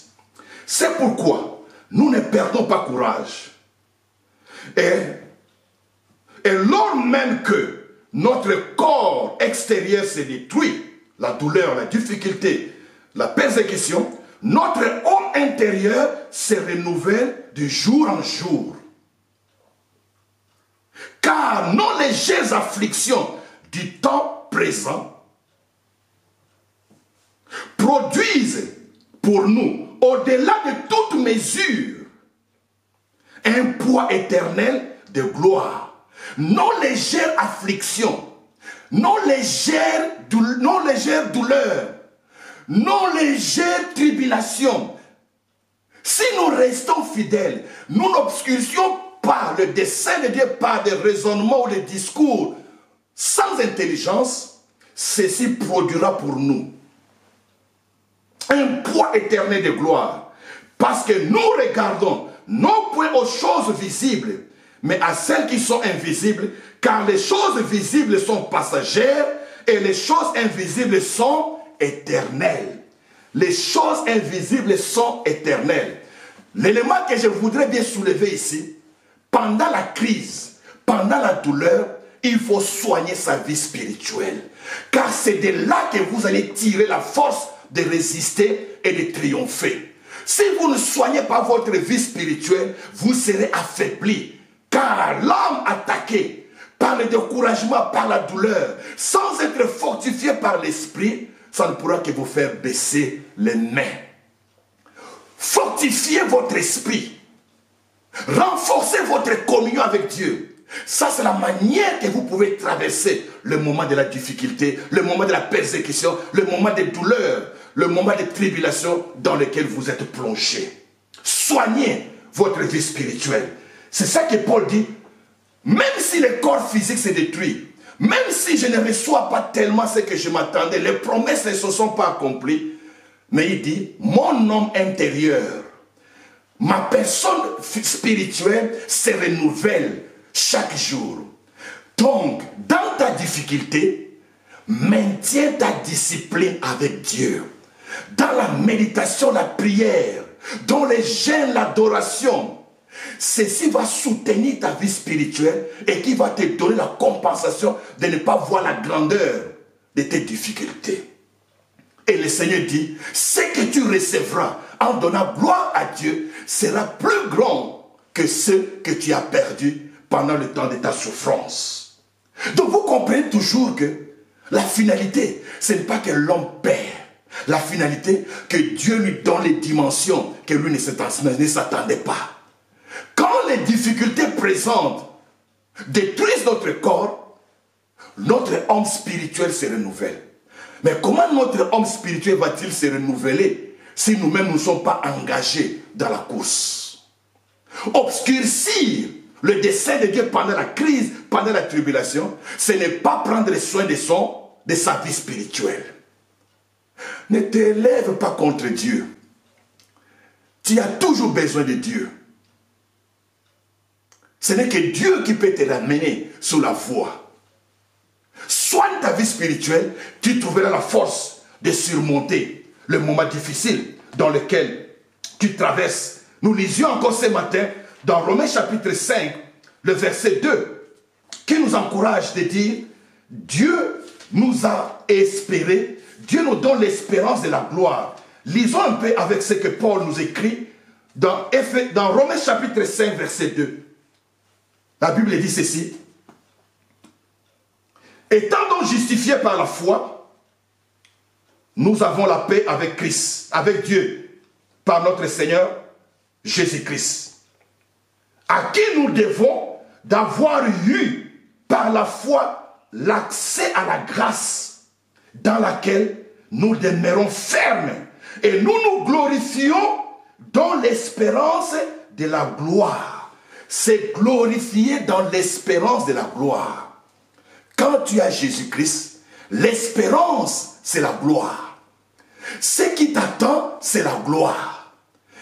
S1: C'est pourquoi nous ne perdons pas courage. Et lors même que notre corps extérieur se détruit, la douleur, la difficulté, la persécution, notre homme intérieur se renouvelle de jour en jour. Car nos légères afflictions du temps présent produisent pour nous, au-delà de toute mesure, un poids éternel de gloire. Nos légères afflictions, nos légères douleurs, nos légères tribulations, si nous restons fidèles, nous n'obscurcions pas le dessein de Dieu par des raisonnements ou des discours sans intelligence, ceci produira pour nous un poids éternel de gloire. Parce que nous regardons non point aux choses visibles, mais à celles qui sont invisibles, car les choses visibles sont passagères et les choses invisibles sont éternelles. Les choses invisibles sont éternelles. L'élément que je voudrais bien soulever ici, pendant la crise, pendant la douleur, il faut soigner sa vie spirituelle. Car c'est de là que vous allez tirer la force de résister et de triompher. Si vous ne soignez pas votre vie spirituelle, vous serez affaibli. Car l'âme attaquée par le découragement, par la douleur, sans être fortifié par l'esprit, ça ne pourra que vous faire baisser les mains. Fortifiez votre esprit. Renforcez votre communion avec Dieu. Ça, c'est la manière que vous pouvez traverser le moment de la difficulté, le moment de la persécution, le moment de douleur, le moment de tribulation dans lequel vous êtes plongé. Soignez votre vie spirituelle. C'est ça que Paul dit. Même si le corps physique se détruit, même si je ne reçois pas tellement ce que je m'attendais, les promesses ne se sont pas accomplies, mais il dit, mon homme intérieur, ma personne spirituelle se renouvelle chaque jour. Donc, dans ta difficulté, maintiens ta discipline avec Dieu. Dans la méditation, la prière, dans les jeûnes, l'adoration, ceci va soutenir ta vie spirituelle et qui va te donner la compensation de ne pas voir la grandeur de tes difficultés. Et le Seigneur dit, ce que tu recevras en donnant gloire à Dieu sera plus grand que ce que tu as perdu pendant le temps de ta souffrance. Donc vous comprenez toujours que la finalité, ce n'est pas que l'homme perd. La finalité, que Dieu lui donne les dimensions que lui ne s'attendait pas. Quand les difficultés présentes détruisent notre corps, notre homme spirituel se renouvelle. Mais comment notre homme spirituel va-t-il se renouveler si nous-mêmes ne sommes pas engagés dans la course? Obscurcir le dessein de Dieu pendant la crise, pendant la tribulation, ce n'est pas prendre soin de sa vie spirituelle. Ne t'élève pas contre Dieu. Tu as toujours besoin de Dieu. Ce n'est que Dieu qui peut te ramener sur la voie. Soigne ta vie spirituelle, tu trouveras la force de surmonter le moment difficile dans lequel tu traverses. Nous lisions encore ce matin dans Romains chapitre 5, le verset 2, qui nous encourage de dire, Dieu nous a espéré, Dieu nous donne l'espérance de la gloire. Lisons un peu avec ce que Paul nous écrit dans Romains chapitre 5, verset 2. La Bible dit ceci. Étant donc justifiés par la foi, nous avons la paix avec Christ, avec Dieu, par notre Seigneur Jésus-Christ, à qui nous devons d'avoir eu par la foi l'accès à la grâce dans laquelle nous demeurons fermes et nous nous glorifions dans l'espérance de la gloire. C'est glorifier dans l'espérance de la gloire. Quand tu as Jésus-Christ, l'espérance, c'est la gloire. Ce qui t'attend, c'est la gloire.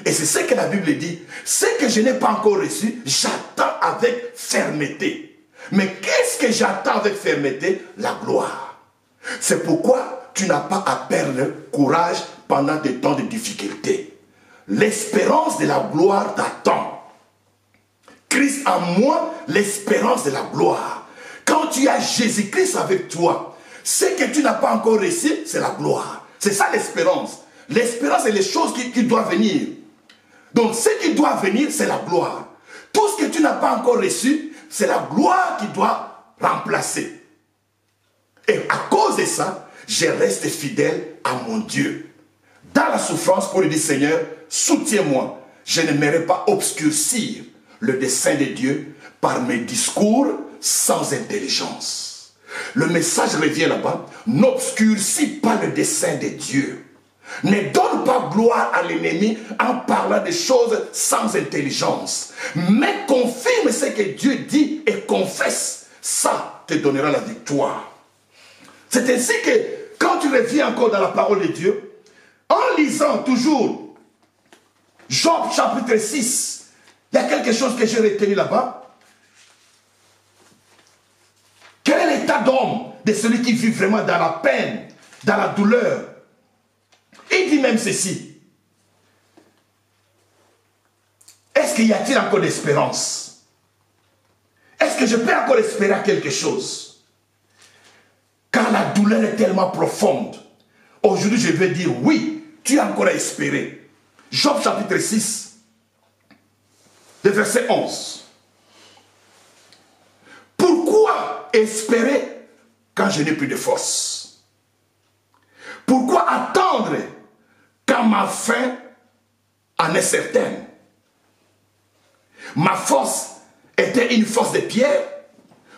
S1: Et c'est ce que la Bible dit. Ce que je n'ai pas encore reçu, j'attends avec fermeté. Mais qu'est-ce que j'attends avec fermeté? La gloire. C'est pourquoi tu n'as pas à perdre courage pendant des temps de difficulté. L'espérance de la gloire t'attend. Christ en moi, l'espérance de la gloire. Quand tu as Jésus-Christ avec toi, ce que tu n'as pas encore reçu, c'est la gloire. C'est ça l'espérance. L'espérance, c'est les choses qui doivent venir. Donc, ce qui doit venir, c'est la gloire. Tout ce que tu n'as pas encore reçu, c'est la gloire qui doit remplacer. Et à cause de ça, je reste fidèle à mon Dieu. Dans la souffrance, pour lui dire, Seigneur, soutiens-moi. Je n'aimerais pas obscurcir le dessein de Dieu par mes discours sans intelligence. Le message revient là-bas. N'obscurcis pas le dessein de Dieu. Ne donne pas gloire à l'ennemi en parlant des choses sans intelligence. Mais confirme ce que Dieu dit et confesse. Ça te donnera la victoire. C'est ainsi que quand tu reviens encore dans la parole de Dieu, en lisant toujours Job chapitre 6, il y a quelque chose que j'ai retenu là-bas. Quel est l'état d'homme de celui qui vit vraiment dans la peine, dans la douleur? Il dit même ceci. Est-ce qu'il y a-t-il encore d'espérance? Est-ce que je peux encore espérer à quelque chose? Car la douleur est tellement profonde. Aujourd'hui, je vais dire oui, tu as encore à espérer. Job chapitre 6, le verset 11. Pourquoi espérer quand je n'ai plus de force? Pourquoi attendre quand ma fin en est certaine? Ma force est-elle une force de pierre?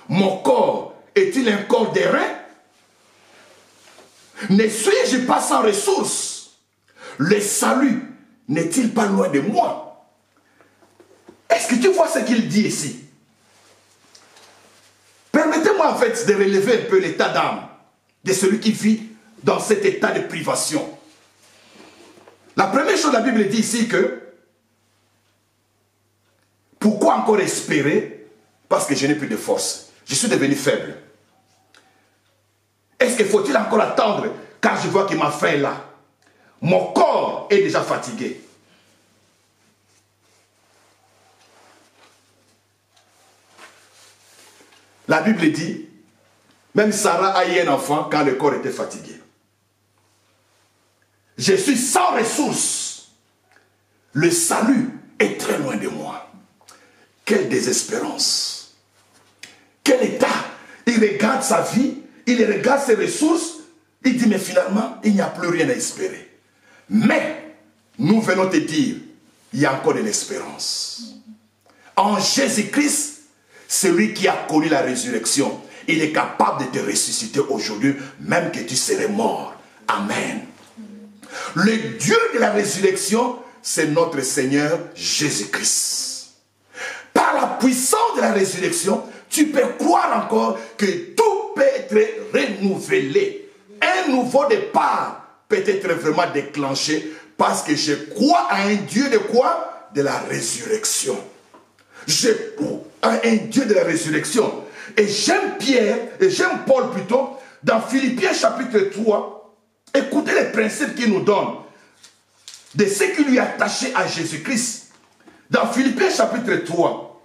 S1: Mon corps est-il un corps d'airain? Ne suis-je pas sans ressources? Le salut n'est-il pas loin de moi? Est-ce que tu vois ce qu'il dit ici? Permettez-moi en fait de relever un peu l'état d'âme de celui qui vit dans cet état de privation. La première chose, la Bible dit ici que pourquoi encore espérer? Parce que je n'ai plus de force. Je suis devenu faible. Est-ce qu'il faut-il encore attendre car je vois que ma fin est là? Mon corps est déjà fatigué. La Bible dit, même Sarah a eu un enfant quand le corps était fatigué. Je suis sans ressources. Le salut est très loin de moi. Quelle désespérance. Quel état. Il regarde sa vie, il regarde ses ressources, il dit mais finalement, il n'y a plus rien à espérer. Mais, nous venons te dire, il y a encore de l'espérance. En Jésus-Christ, celui qui a connu la résurrection, il est capable de te ressusciter aujourd'hui, même que tu serais mort. Amen. Le Dieu de la résurrection, c'est notre Seigneur Jésus-Christ. Par la puissance de la résurrection, tu peux croire encore que tout peut être renouvelé. Un nouveau départ peut être vraiment déclenché parce que je crois à un Dieu de quoi? De la résurrection. Je crois à un Dieu de la résurrection. Et j'aime Pierre, et j'aime Paul plutôt, dans Philippiens chapitre 3, écoutez les principes qu'il nous donne de ce qui lui est attaché à Jésus-Christ. Dans Philippiens chapitre 3,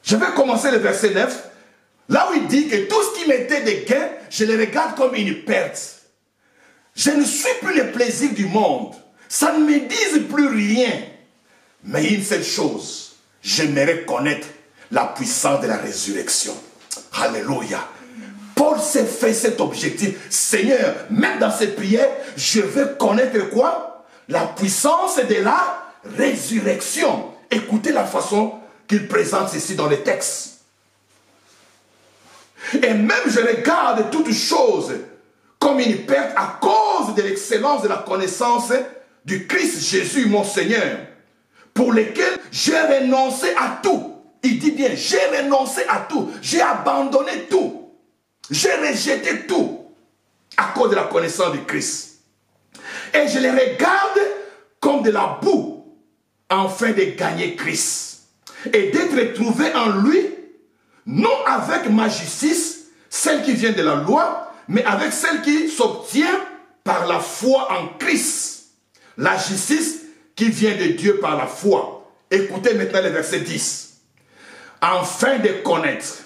S1: je vais commencer le verset 9, là où il dit que tout ce qui m'était de gain, je le regarde comme une perte. Je ne suis plus le plaisir du monde. Ça ne me dise plus rien. Mais une seule chose, j'aimerais connaître la puissance de la résurrection. Alléluia. Paul s'est fait cet objectif. Seigneur, même dans ses prières, je veux connaître quoi? La puissance de la résurrection. Écoutez la façon qu'il présente ici dans les textes. Et même je regarde toutes choses comme une perte à cause de l'excellence de la connaissance du Christ Jésus, mon Seigneur, pour lequel j'ai renoncé à tout. Il dit bien, j'ai renoncé à tout, j'ai abandonné tout, j'ai rejeté tout à cause de la connaissance du Christ. Et je les regarde comme de la boue, afin de gagner Christ et d'être trouvé en lui, non avec ma justice, celle qui vient de la loi, mais avec celle qui s'obtient par la foi en Christ. La justice qui vient de Dieu par la foi. Écoutez maintenant le verset 10. Afin de connaître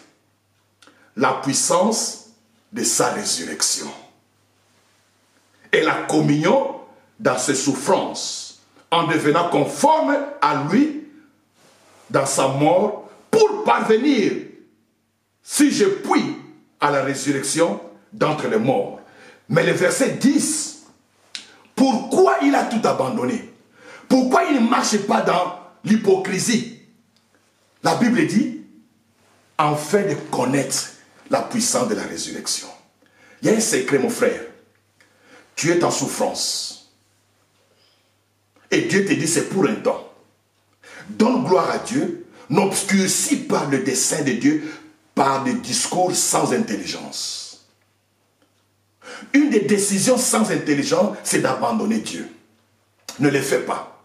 S1: la puissance de sa résurrection et la communion dans ses souffrances, en devenant conforme à lui dans sa mort, pour parvenir, si je puis, à la résurrection d'entre les morts. Mais le verset 10, pourquoi il a tout abandonné? Pourquoi il ne marche pas dans l'hypocrisie? La Bible dit, afin de connaître la puissance de la résurrection. Il y a un secret, mon frère. Tu es en souffrance. Et Dieu te dit, c'est pour un temps. Donne gloire à Dieu. N'obscurcis pas le dessein de Dieu par des discours sans intelligence. Une des décisions sans intelligence, c'est d'abandonner Dieu. Ne le fais pas.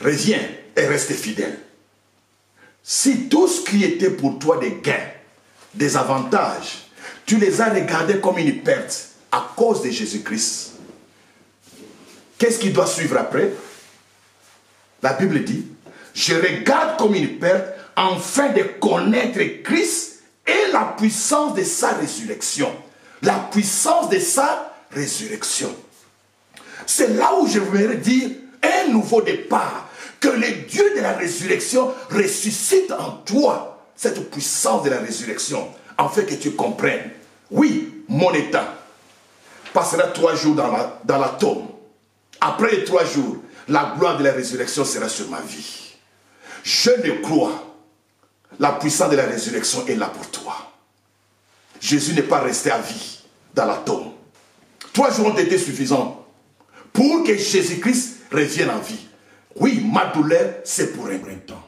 S1: Reviens et reste fidèle. Si tout ce qui était pour toi des gains, des avantages, tu les as regardés comme une perte à cause de Jésus-Christ, qu'est-ce qui doit suivre après? La Bible dit, je regarde comme une perte afin de connaître Christ et la puissance de sa résurrection. La puissance de sa résurrection. C'est là où je voudrais dire un nouveau départ. Que le Dieu de la résurrection ressuscite en toi cette puissance de la résurrection, afin que tu comprennes. Oui, mon état passera 3 jours dans la tombe. Après les 3 jours, la gloire de la résurrection sera sur ma vie. Je le crois. La puissance de la résurrection est là pour toi. Jésus n'est pas resté à vie dans la tombe. 3 jours ont été suffisants pour que Jésus-Christ revienne en vie. Oui, ma douleur, c'est pour un temps.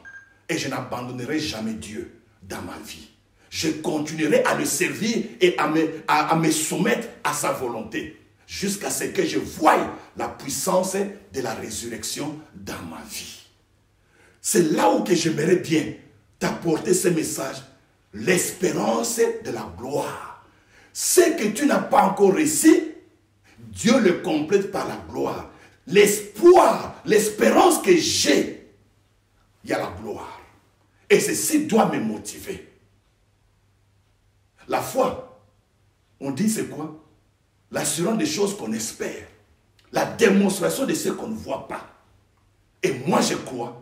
S1: Et je n'abandonnerai jamais Dieu dans ma vie. Je continuerai à le servir et à me soumettre à sa volonté. Jusqu'à ce que je voie la puissance de la résurrection dans ma vie. C'est là où que j'aimerais bien t'apporter ce message. l'espérance de la gloire. Ce que tu n'as pas encore reçu, Dieu le complète par la gloire. L'espoir, l'espérance que j'ai, il y a la gloire. Et ceci doit me motiver. La foi, on dit c'est quoi? L'assurance des choses qu'on espère. La démonstration de ce qu'on ne voit pas. Et moi je crois,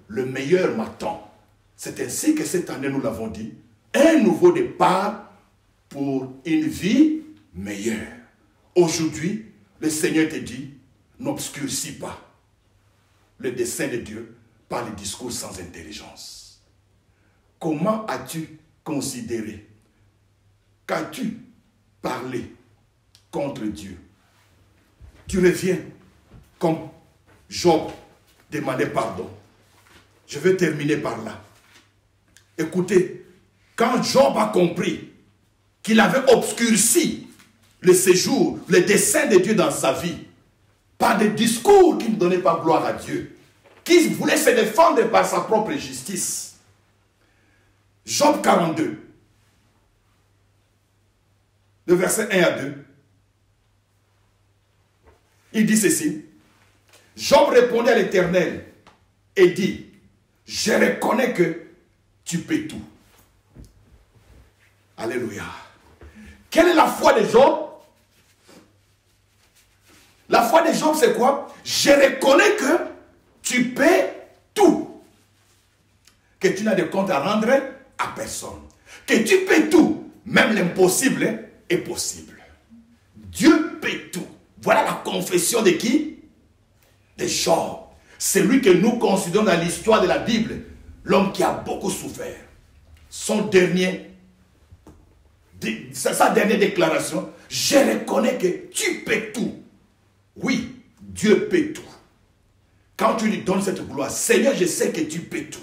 S1: le meilleur m'attend. C'est ainsi que cette année, nous l'avons dit, un nouveau départ pour une vie meilleure. Aujourd'hui, le Seigneur te dit, n'obscurcis pas le dessein de Dieu par les discours sans intelligence. Comment as-tu considéré? Qu'as-tu parlé contre Dieu? Tu reviens comme Job demandait pardon. Je vais terminer par là. Écoutez, quand Job a compris qu'il avait obscurci le séjour, le dessein de Dieu dans sa vie, par des discours qui ne donnaient pas gloire à Dieu, qui voulait se défendre par sa propre justice. Job 42, le verset 1 à 2, il dit ceci. Job répondit à l'Éternel et dit, je reconnais que tu peux tout. Alléluia. Quelle est la foi de Job? La foi de Job, c'est quoi? Je reconnais que tu peux tout. Que tu n'as de compte à rendre à personne. Que tu peux tout. Même l'impossible est possible. Dieu peut tout. Voilà la confession de qui? De Job. C'est lui que nous considérons dans l'histoire de la Bible l'homme qui a beaucoup souffert. Sa dernière déclaration, je reconnais que tu peux tout. Oui, Dieu peut tout. Quand tu lui donnes cette gloire, Seigneur, je sais que tu peux tout.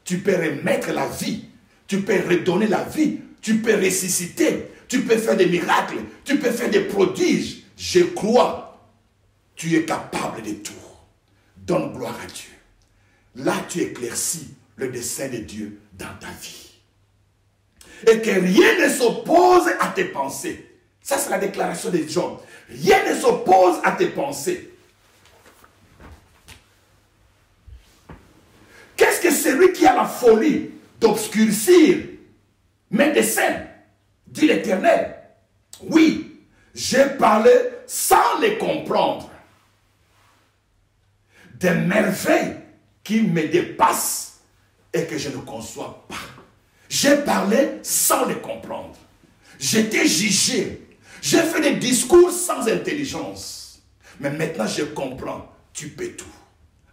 S1: Tu peux remettre la vie, tu peux redonner la vie, tu peux ressusciter, tu peux faire des miracles, tu peux faire des prodiges. Je crois, tu es capable de tout. Donne gloire à Dieu. Là, tu éclaircis le dessein de Dieu dans ta vie. Et que rien ne s'oppose à tes pensées. Ça, c'est la déclaration de Job. Rien ne s'oppose à tes pensées. Qu'est-ce que celui qui a la folie d'obscurcir mes desseins, dit l'Éternel? Oui, j'ai parlé sans les comprendre. Des merveilles qui me dépassent et que je ne conçois pas. J'ai parlé sans les comprendre. J'étais jugé. J'ai fait des discours sans intelligence. Mais maintenant je comprends. Tu peux tout.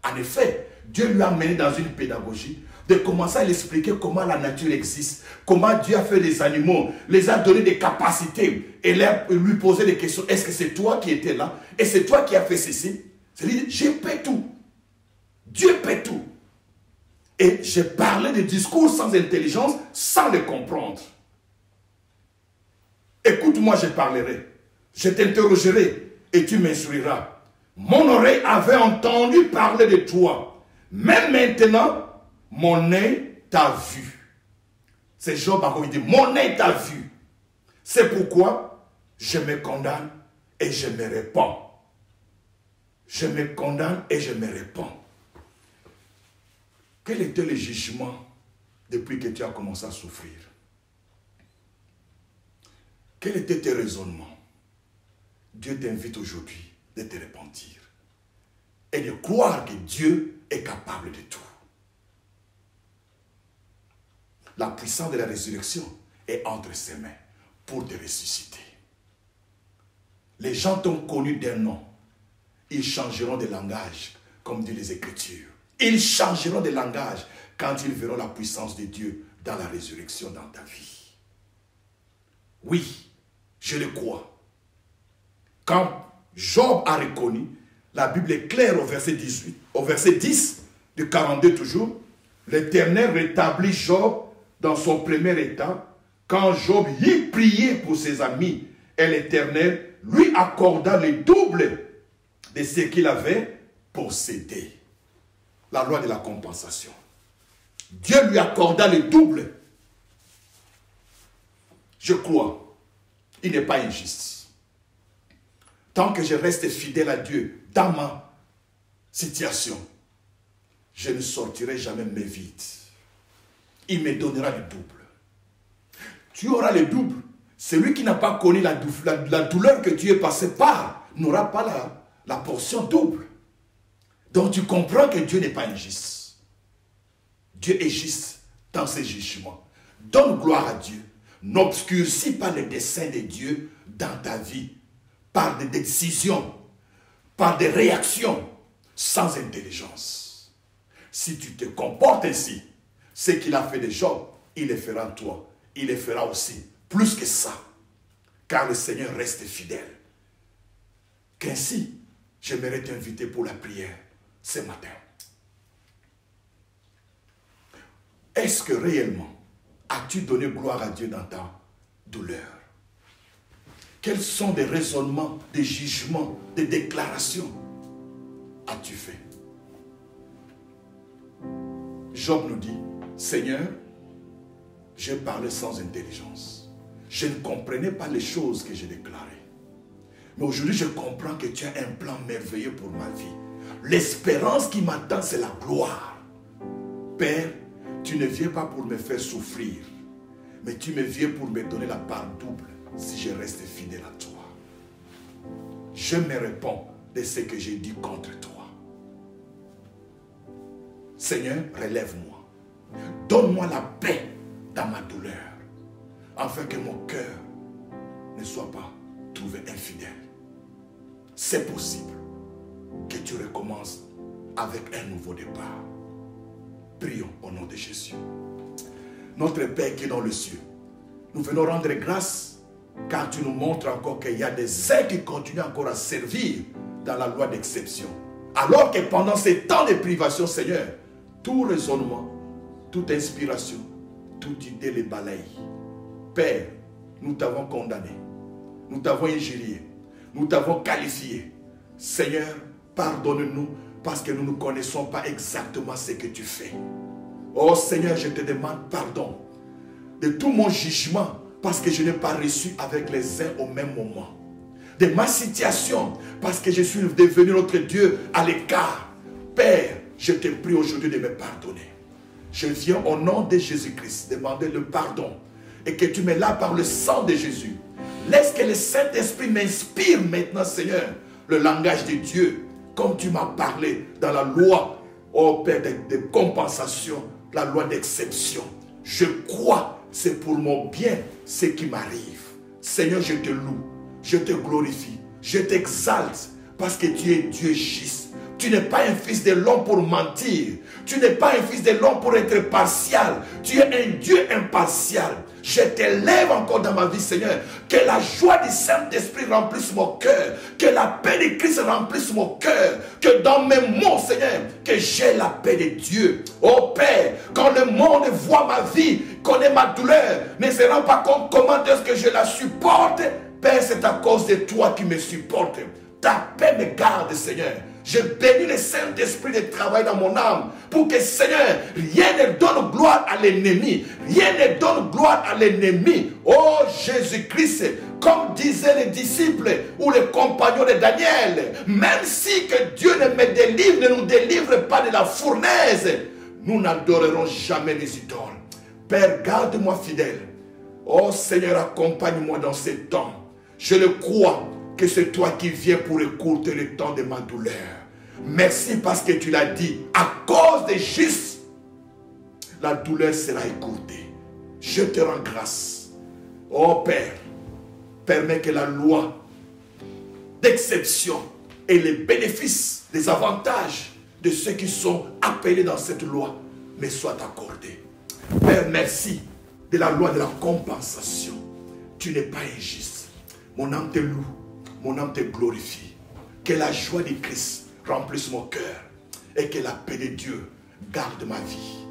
S1: En effet, Dieu lui a mené dans une pédagogie de commencer à lui expliquer comment la nature existe, comment Dieu a fait les animaux, les a donné des capacités et lui poser des questions. Est-ce que c'est toi qui étais là? Et c'est toi qui as fait ceci? C'est-à-dire, je peux tout. Dieu peut tout. Et j'ai parlé de discours sans intelligence, sans les comprendre. Écoute-moi, je parlerai. Je t'interrogerai et tu m'instruiras. Mon oreille avait entendu parler de toi. Même maintenant, mon œil t'a vu. C'est Job qui dit, mon œil t'a vu. C'est pourquoi je me condamne et je me répands. Je me condamne et je me répands. Quel était le jugement depuis que tu as commencé à souffrir? Quels étaient tes raisonnements? Dieu t'invite aujourd'hui de te repentir et de croire que Dieu est capable de tout. La puissance de la résurrection est entre ses mains pour te ressusciter. Les gens t'ont connu d'un nom. Ils changeront de langage, comme dit les Écritures. Ils changeront de langage quand ils verront la puissance de Dieu dans la résurrection dans ta vie. Oui, je le crois. Quand Job a reconnu, la Bible est claire au verset 18, au verset 10 de 42 toujours, l'Éternel rétablit Job dans son premier état, quand Job y priait pour ses amis, et l'Éternel lui accorda le double de ce qu'il avait possédé. La loi de la compensation. Dieu lui accorda le double Je crois, il n'est pas injuste. Tant que je reste fidèle à Dieu dans ma situation, je ne sortirai jamais mes vides. Il me donnera le double. Tu auras le double. Celui qui n'a pas connu la douleur que tu es passé par n'aura pas la portion double. Donc tu comprends que Dieu n'est pas injuste. Dieu est juste dans ses jugements. Donne gloire à Dieu. N'obscurcis pas les desseins de Dieu dans ta vie par des décisions, par des réactions sans intelligence. Si tu te comportes ainsi, ce qu'il a fait de Job, il le fera en toi. Il le fera aussi, plus que ça. Car le Seigneur reste fidèle. Qu'ainsi, j'aimerais t'inviter pour la prière ce matin. Est-ce que réellement, as-tu donné gloire à Dieu dans ta douleur? Quels sont des raisonnements, des jugements, des déclarations as-tu fait? Job nous dit, Seigneur, j'ai parlé sans intelligence. Je ne comprenais pas les choses que j'ai déclarées. Mais aujourd'hui, je comprends que tu as un plan merveilleux pour ma vie. L'espérance qui m'attend, c'est la gloire. Père, tu ne viens pas pour me faire souffrir, mais tu me viens pour me donner la part double si je reste fidèle à toi. Je me réponds de ce que j'ai dit contre toi. Seigneur, relève-moi. Donne-moi la paix dans ma douleur, afin que mon cœur ne soit pas trouvé infidèle. C'est possible que tu recommences avec un nouveau départ. Prions au nom de Jésus. Notre Père qui est dans le ciel, nous venons rendre grâce car tu nous montres encore qu'il y a des êtres qui continuent encore à servir dans la loi d'exception. Alors que pendant ces temps de privation, Seigneur, tout raisonnement, toute inspiration, toute idée les balaye. Père, nous t'avons condamné, nous t'avons injurié, nous t'avons qualifié. Seigneur, pardonne-nous parce que nous ne connaissons pas exactement ce que tu fais. Oh Seigneur, je te demande pardon de tout mon jugement parce que je n'ai pas reçu avec les uns au même moment. De ma situation parce que je suis devenu notre Dieu à l'écart. Père, je te prie aujourd'hui de me pardonner. Je viens au nom de Jésus-Christ demander le pardon et que tu me laves par le sang de Jésus. Laisse que le Saint-Esprit m'inspire maintenant, Seigneur, le langage de Dieu, comme tu m'as parlé dans la loi, oh Père, de compensation, la loi d'exception. Je crois, c'est pour mon bien ce qui m'arrive. Seigneur, je te loue, je te glorifie, je t'exalte parce que tu es Dieu juste. Tu n'es pas un fils de l'homme pour mentir. Tu n'es pas un fils de l'homme pour être partial. Tu es un Dieu impartial. Je t'élève encore dans ma vie, Seigneur. Que la joie du Saint-Esprit remplisse mon cœur. Que la paix de Christ remplisse mon cœur. Que dans mes mots, Seigneur, que j'ai la paix de Dieu. Oh Père, quand le monde voit ma vie, connaît ma douleur, ne se rend pas compte comment est-ce que je la supporte. Père, c'est à cause de toi qui me supporte. Ta paix me garde, Seigneur. Je bénis le Saint-Esprit de travail dans mon âme pour que, Seigneur, rien ne donne gloire à l'ennemi. Rien ne donne gloire à l'ennemi. Oh Jésus-Christ, comme disaient les disciples ou les compagnons de Daniel, même si que Dieu ne me délivre, ne nous délivre pas de la fournaise, nous n'adorerons jamais les idoles. Père, garde-moi fidèle. Oh Seigneur, accompagne-moi dans ces temps. Je le crois que c'est toi qui viens pour écourter le temps de ma douleur. Merci parce que tu l'as dit. À cause des justes, la douleur sera écourtée. Je te rends grâce. Oh Père, permets que la loi d'exception et les bénéfices, les avantages de ceux qui sont appelés dans cette loi me soient accordés. Père, merci de la loi de la compensation. Tu n'es pas injuste. Mon âme te loue. Mon âme te glorifie. Que la joie de Christ remplisse mon cœur et que la paix de Dieu garde ma vie.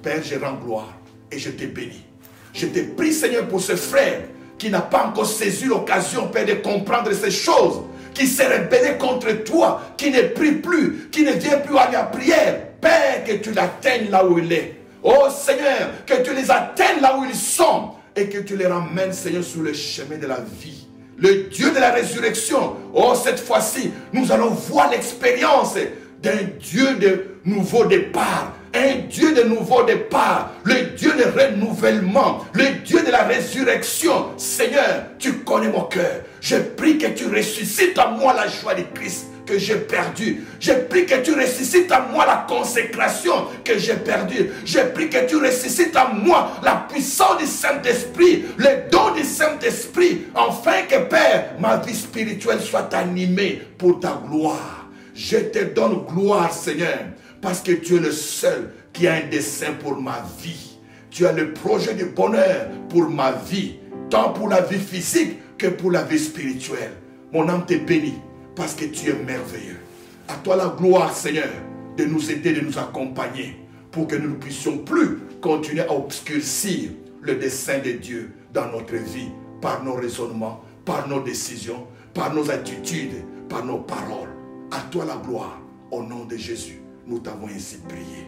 S1: Père, je rends gloire et je te bénis. Je te prie, Seigneur, pour ce frère qui n'a pas encore saisi l'occasion, Père, de comprendre ces choses, qui s'est rebellé contre toi, qui ne prie plus, qui ne vient plus à la prière. Père, que tu l'atteignes là où il est. Oh Seigneur, que tu les atteignes là où ils sont. et que tu les ramènes, Seigneur, sur le chemin de la vie. Le Dieu de la résurrection. Oh, cette fois-ci, nous allons voir l'expérience d'un Dieu de nouveau départ. Un Dieu de nouveau départ. Le Dieu de renouvellement. Le Dieu de la résurrection. Seigneur, tu connais mon cœur. Je prie que tu ressuscites en moi la joie de Christ que j'ai perdue. Je prie que tu ressuscites en moi la consécration que j'ai perdue. Je prie que tu ressuscites en moi la puissance du Saint-Esprit, le don du Saint-Esprit, afin que, Père, ma vie spirituelle soit animée pour ta gloire. Je te donne gloire, Seigneur, parce que tu es le seul qui a un dessein pour ma vie. Tu as le projet de bonheur pour ma vie, tant pour la vie physique que pour la vie spirituelle. Mon âme te bénit parce que tu es merveilleux. À toi la gloire, Seigneur, de nous aider, de nous accompagner, pour que nous ne puissions plus continuer à obscurcir le dessein de Dieu dans notre vie, par nos raisonnements, par nos décisions, par nos attitudes, par nos paroles. À toi la gloire, au nom de Jésus, nous t'avons ainsi prié.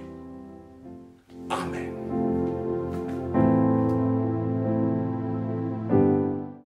S1: Amen.